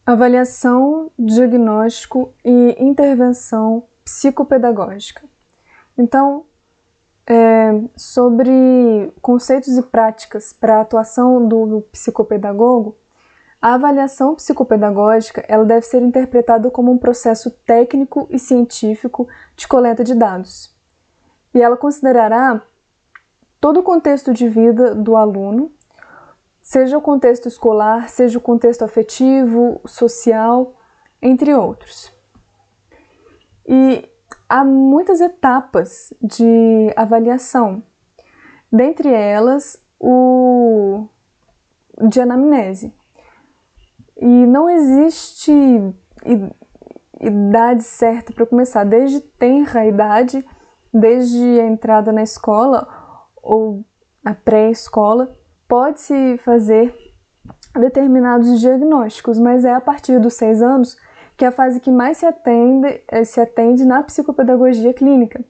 Avaliação, diagnóstico e intervenção psicopedagógica. Então, sobre conceitos e práticas para a atuação do psicopedagogo, a avaliação psicopedagógica ela deve ser interpretada como um processo técnico e científico de coleta de dados. E ela considerará todo o contexto de vida do aluno, seja o contexto escolar, seja o contexto afetivo, social, entre outros. E há muitas etapas de avaliação, dentre elas o de anamnese. E não existe idade certa para começar, desde tenra idade, desde a entrada na escola ou a pré-escola, pode-se fazer determinados diagnósticos, mas é a partir dos 6 anos que é a fase que mais se atende na psicopedagogia clínica.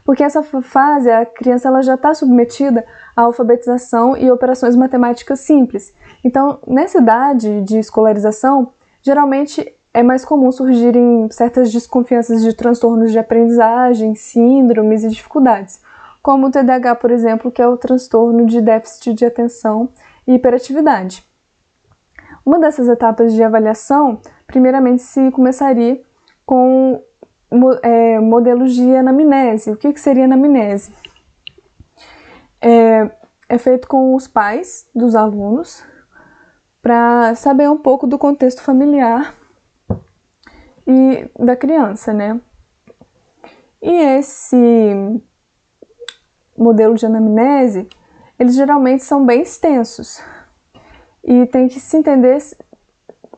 Porque essa fase, a criança ela já está submetida à alfabetização e operações matemáticas simples. Então, nessa idade de escolarização, geralmente é mais comum surgirem certas desconfianças de transtornos de aprendizagem, síndromes e dificuldades, como o TDAH, por exemplo, que é o transtorno de déficit de atenção e hiperatividade. Uma dessas etapas de avaliação, primeiramente se começaria com modelos de anamnese. O que seria anamnese? É feito com os pais dos alunos para saber um pouco do contexto familiar e da criança, né? E esse modelo de anamnese, eles geralmente são bem extensos e tem que se entender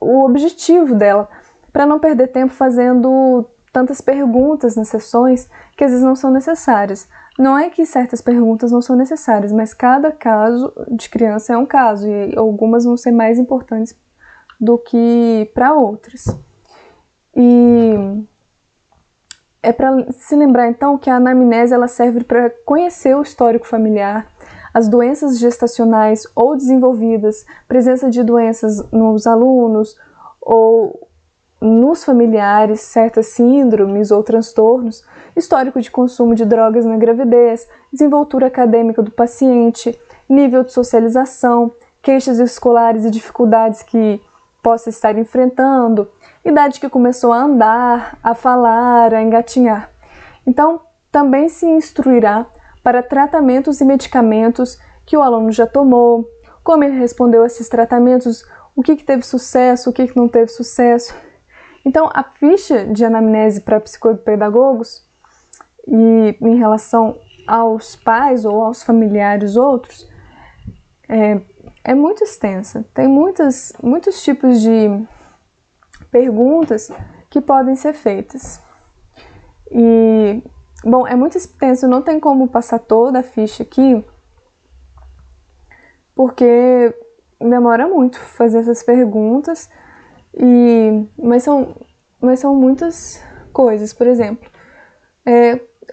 o objetivo dela, para não perder tempo fazendo tantas perguntas nas sessões que às vezes não são necessárias. Não é que certas perguntas não são necessárias, mas cada caso de criança é um caso e algumas vão ser mais importantes do que para outras. E é para se lembrar então que a anamnese ela serve para conhecer o histórico familiar, as doenças gestacionais ou desenvolvidas, presença de doenças nos alunos ou nos familiares, certas síndromes ou transtornos, histórico de consumo de drogas na gravidez, desenvoltura acadêmica do paciente, nível de socialização, queixas escolares e dificuldades que possa estar enfrentando, idade que começou a andar, a falar, a engatinhar. Então, também se instruirá para tratamentos e medicamentos que o aluno já tomou, como ele respondeu a esses tratamentos, o que teve sucesso, o que não teve sucesso. Então, a ficha de anamnese para psicopedagogos e em relação aos pais ou aos familiares outros é muito extensa. Tem muitos tipos de perguntas que podem ser feitas. E, bom, é muito extenso, não tem como passar toda a ficha aqui, porque demora muito fazer essas perguntas, mas são muitas coisas. Por exemplo,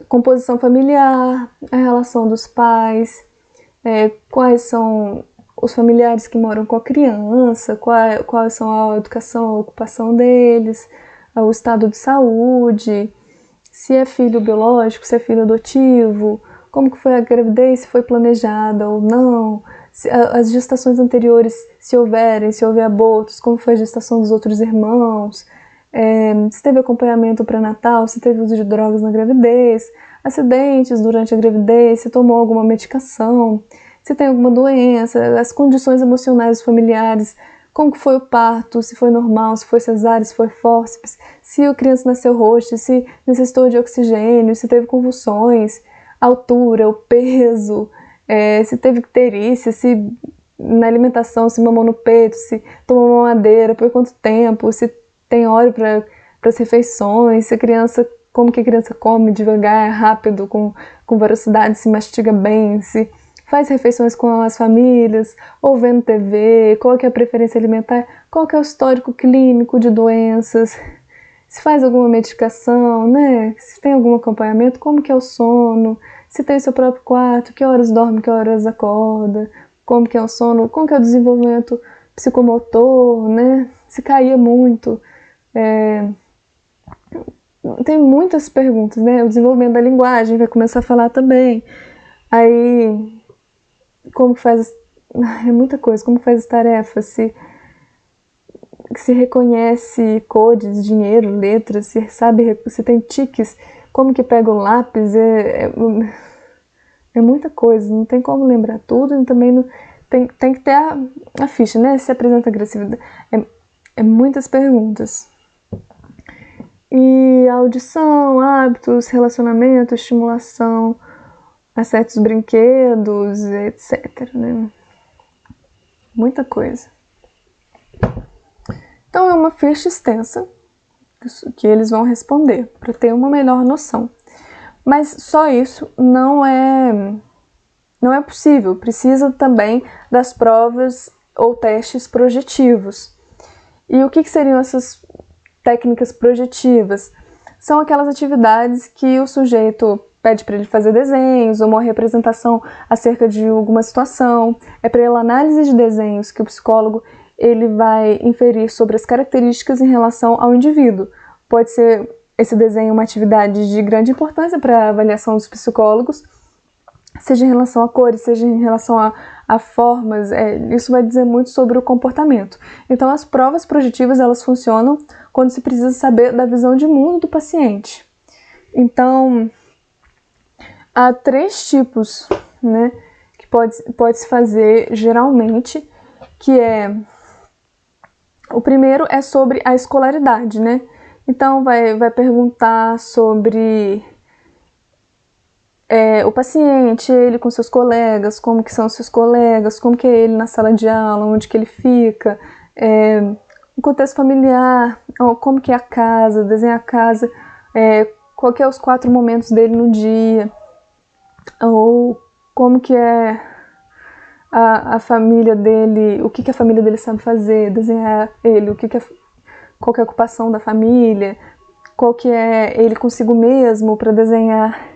composição familiar, a relação dos pais, quais são os familiares que moram com a criança, quais são a educação, a ocupação deles, o estado de saúde, se é filho biológico, se é filho adotivo, como que foi a gravidez, se foi planejada ou não, as gestações anteriores, se houver abortos, como foi a gestação dos outros irmãos, se teve acompanhamento pré-natal, se teve uso de drogas na gravidez, acidentes durante a gravidez, se tomou alguma medicação, se tem alguma doença, as condições emocionais familiares, como que foi o parto, se foi normal, se foi cesárea, se foi fórceps, se a criança nasceu roxa, se necessitou de oxigênio, se teve convulsões, a altura, o peso, se teve icterícia, se na alimentação, se mamou no peito, se tomou mamadeira, por quanto tempo, se tem hora para as refeições, se a criança, como que a criança come devagar, rápido, com velocidade, se mastiga bem, se faz refeições com as famílias, ou vendo TV, qual que é a preferência alimentar, qual que é o histórico clínico de doenças, se faz alguma medicação, né? Se tem algum acompanhamento, como que é o sono, se tem seu próprio quarto, que horas dorme, que horas acorda, como que é o sono, como que é o desenvolvimento psicomotor, né? se caía muito. Tem muitas perguntas, né? O desenvolvimento da linguagem, vai começar a falar também. Aí, como que faz... É muita coisa. Como faz as tarefas, se reconhece codes, dinheiro, letras, se sabe, se tem tiques, como que pega o lápis, é muita coisa, não tem como lembrar tudo, e também não, tem que ter a ficha, né? Se apresenta agressividade, é muitas perguntas. E audição, hábitos, relacionamento, estimulação a certos brinquedos, etc, né? Muita coisa. Então é uma ficha extensa que eles vão responder para ter uma melhor noção. Mas só isso não é possível. Precisa também das provas ou testes projetivos. E o que seriam essas técnicas projetivas? São aquelas atividades que o sujeito pede para ele fazer desenhos ou uma representação acerca de alguma situação. É pela análise de desenhos que o psicólogo ele vai inferir sobre as características em relação ao indivíduo. Pode ser esse desenho uma atividade de grande importância para a avaliação dos psicólogos, seja em relação a cores, seja em relação a formas, isso vai dizer muito sobre o comportamento. Então, as provas projetivas, elas funcionam quando se precisa saber da visão de mundo do paciente. Então, há 3 tipos, né, que pode se fazer geralmente, que é... O primeiro é sobre a escolaridade, né? Então, vai perguntar sobre o paciente, ele com seus colegas, como que são seus colegas, como que é ele na sala de aula, onde que ele fica, o contexto familiar, como que é a casa, desenhar a casa, qual que é os 4 momentos dele no dia, ou como que é a família dele, o que a família dele sabe fazer, desenhar ele, qual que é a ocupação da família, qual que é ele consigo mesmo para desenhar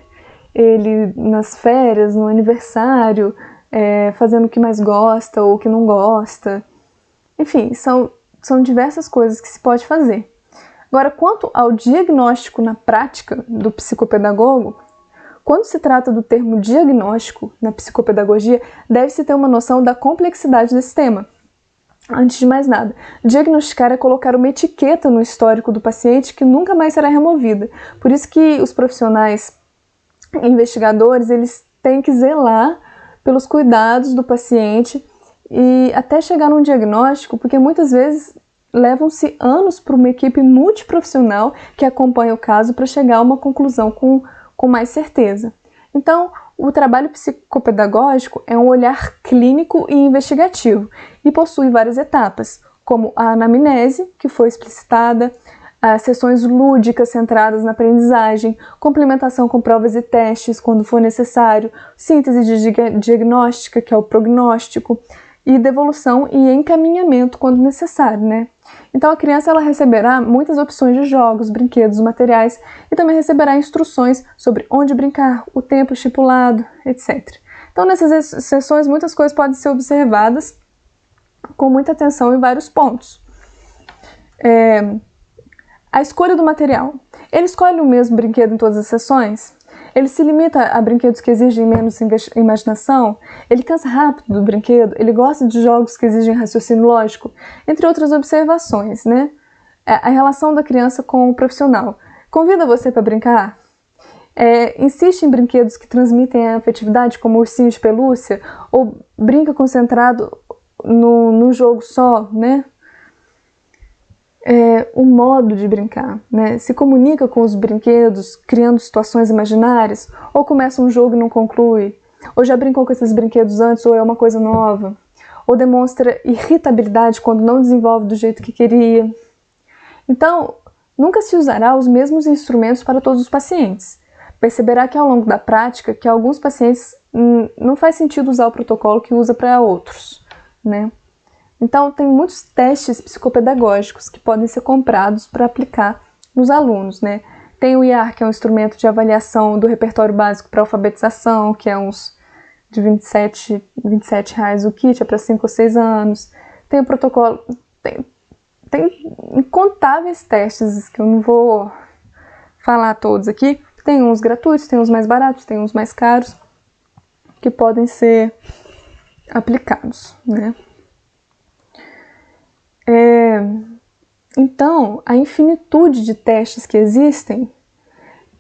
ele nas férias, no aniversário, fazendo o que mais gosta ou o que não gosta. Enfim, são diversas coisas que se pode fazer. Agora, quanto ao diagnóstico na prática do psicopedagogo, quando se trata do termo diagnóstico na psicopedagogia, deve-se ter uma noção da complexidade desse tema. Antes de mais nada, diagnosticar é colocar uma etiqueta no histórico do paciente que nunca mais será removida. Por isso que os profissionais investigadores, eles têm que zelar pelos cuidados do paciente e até chegar num diagnóstico, porque muitas vezes levam-se anos para uma equipe multiprofissional que acompanha o caso para chegar a uma conclusão com mais certeza. Então, o trabalho psicopedagógico é um olhar clínico e investigativo e possui várias etapas, como a anamnese, que foi explicitada, as sessões lúdicas centradas na aprendizagem, complementação com provas e testes quando for necessário, síntese diagnóstica, que é o prognóstico, e devolução e encaminhamento quando necessário, né? Então a criança ela receberá muitas opções de jogos, brinquedos, materiais e também receberá instruções sobre onde brincar, o tempo estipulado, etc. Então nessas sessões muitas coisas podem ser observadas com muita atenção em vários pontos. A escolha do material. Ele escolhe o mesmo brinquedo em todas as sessões? Ele se limita a brinquedos que exigem menos imaginação? Ele cansa rápido do brinquedo? Ele gosta de jogos que exigem raciocínio lógico? Entre outras observações, né? A relação da criança com o profissional. Convida você para brincar? Insiste em brinquedos que transmitem a afetividade, como ursinho de pelúcia? Ou brinca concentrado no jogo só, né? O modo de brincar, né? Se comunica com os brinquedos, criando situações imaginárias, ou começa um jogo e não conclui, ou já brincou com esses brinquedos antes, ou é uma coisa nova, ou demonstra irritabilidade quando não desenvolve do jeito que queria. Então, nunca se usará os mesmos instrumentos para todos os pacientes. Perceberá que ao longo da prática, que alguns pacientes não faz sentido usar o protocolo que usa para outros, né? Então, tem muitos testes psicopedagógicos que podem ser comprados para aplicar nos alunos, né? Tem o IAR, que é um instrumento de avaliação do repertório básico para alfabetização, que é uns de R$27 o kit, é para 5 ou 6 anos. Tem o protocolo, tem incontáveis testes que eu não vou falar todos aqui. Tem uns gratuitos, tem uns mais baratos, tem uns mais caros que podem ser aplicados, né? Então, a infinitude de testes que existem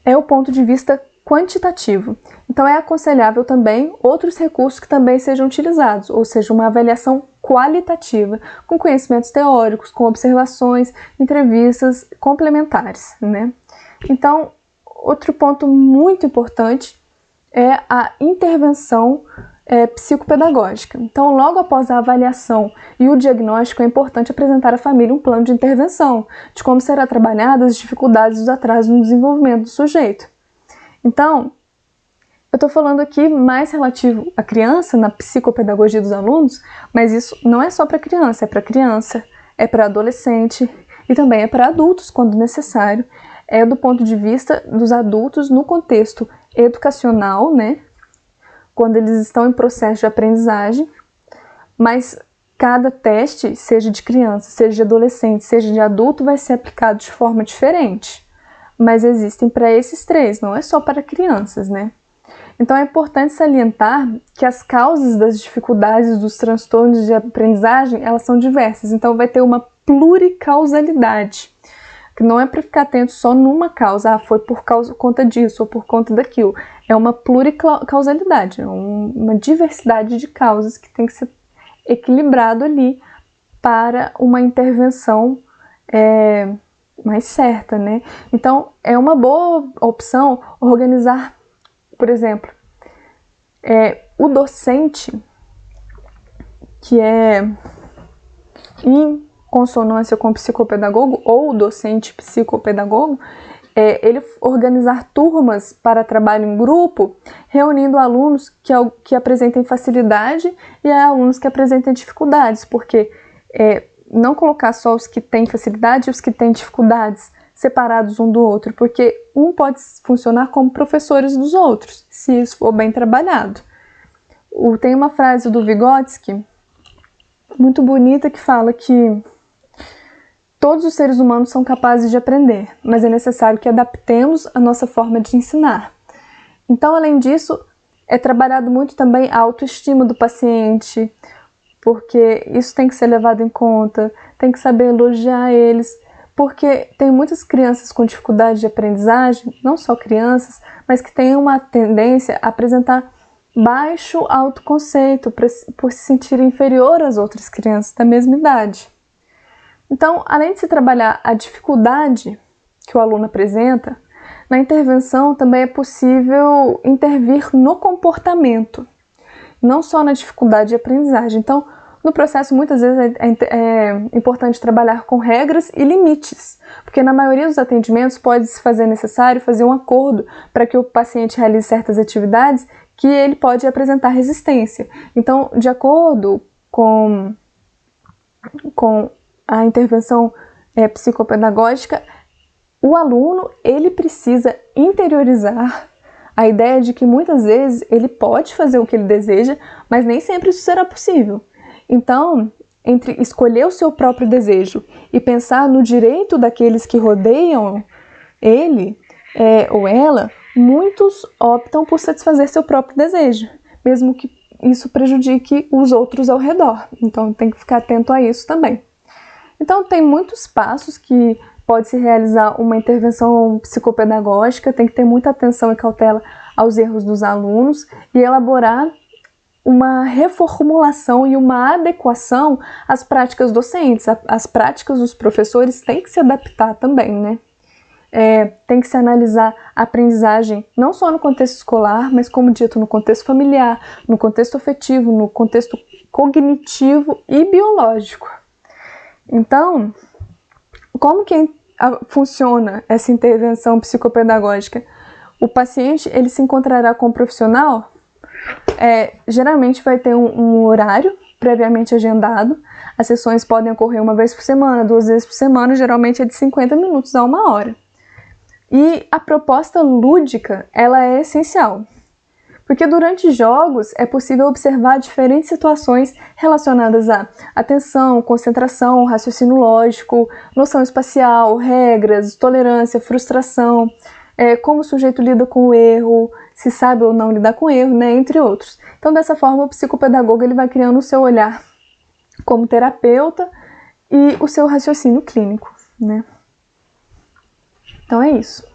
é o ponto de vista quantitativo. Então, é aconselhável também outros recursos que também sejam utilizados, ou seja, uma avaliação qualitativa, com conhecimentos teóricos, com observações, entrevistas complementares, né? Então, outro ponto muito importante é a intervenção psicopedagógica. Então, logo após a avaliação e o diagnóstico, é importante apresentar à família um plano de intervenção, de como será trabalhadas as dificuldades e os atrasos no desenvolvimento do sujeito. Então, eu estou falando aqui mais relativo à criança, na psicopedagogia dos alunos, mas isso não é só para criança, é para adolescente e também é para adultos, quando necessário. É do ponto de vista dos adultos no contexto educacional, né? Quando eles estão em processo de aprendizagem, mas cada teste, seja de criança, seja de adolescente, seja de adulto, vai ser aplicado de forma diferente. Mas existem para esses três, não é só para crianças, né? Então é importante salientar que as causas das dificuldades dos transtornos de aprendizagem, elas são diversas, então vai ter uma pluricausalidade, que não é para ficar atento só numa causa, foi por conta disso ou por conta daquilo. É uma pluricausalidade, é uma diversidade de causas que tem que ser equilibrado ali para uma intervenção mais certa, né? Então, é uma boa opção organizar, por exemplo, o docente, que é em consonância com o psicopedagogo, ou o docente psicopedagogo, ele organizar turmas para trabalho em grupo, reunindo alunos que apresentem facilidade e alunos que apresentem dificuldades, porque não colocar só os que têm facilidade e os que têm dificuldades separados um do outro, porque um pode funcionar como professores dos outros, se isso for bem trabalhado. Tem uma frase do Vygotsky, muito bonita, que fala que todos os seres humanos são capazes de aprender, mas é necessário que adaptemos a nossa forma de ensinar. Então, além disso, é trabalhado muito também a autoestima do paciente, porque isso tem que ser levado em conta, tem que saber elogiar eles, porque tem muitas crianças com dificuldade de aprendizagem, não só crianças, mas que têm uma tendência a apresentar baixo autoconceito, por se sentir inferior às outras crianças da mesma idade. Então, além de se trabalhar a dificuldade que o aluno apresenta, na intervenção também é possível intervir no comportamento, não só na dificuldade de aprendizagem. Então, no processo, muitas vezes é importante trabalhar com regras e limites, porque na maioria dos atendimentos pode-se fazer necessário fazer um acordo para que o paciente realize certas atividades que ele pode apresentar resistência. Então, de acordo com a intervenção psicopedagógica, o aluno ele precisa interiorizar a ideia de que muitas vezes ele pode fazer o que ele deseja, mas nem sempre isso será possível. Então, entre escolher o seu próprio desejo e pensar no direito daqueles que rodeiam ele ou ela, muitos optam por satisfazer seu próprio desejo, mesmo que isso prejudique os outros ao redor. Então, tem que ficar atento a isso também. Então, tem muitos passos que pode-se realizar uma intervenção psicopedagógica, tem que ter muita atenção e cautela aos erros dos alunos e elaborar uma reformulação e uma adequação às práticas docentes. As práticas dos professores têm que se adaptar também, né? Tem que se analisar a aprendizagem não só no contexto escolar, mas como dito, no contexto familiar, no contexto afetivo, no contexto cognitivo e biológico. Então, como que funciona essa intervenção psicopedagógica? O paciente ele se encontrará com um profissional, geralmente vai ter um horário previamente agendado. As sessões podem ocorrer uma vez por semana, 2 vezes por semana, geralmente é de 50 minutos a 1 hora. E a proposta lúdica, ela é essencial, Porque durante jogos é possível observar diferentes situações relacionadas a atenção, concentração, raciocínio lógico, noção espacial, regras, tolerância, frustração, como o sujeito lida com o erro, se sabe ou não lidar com o erro, né, entre outros. Então, dessa forma, o psicopedagogo ele vai criando o seu olhar como terapeuta e o seu raciocínio clínico, né? Então é isso.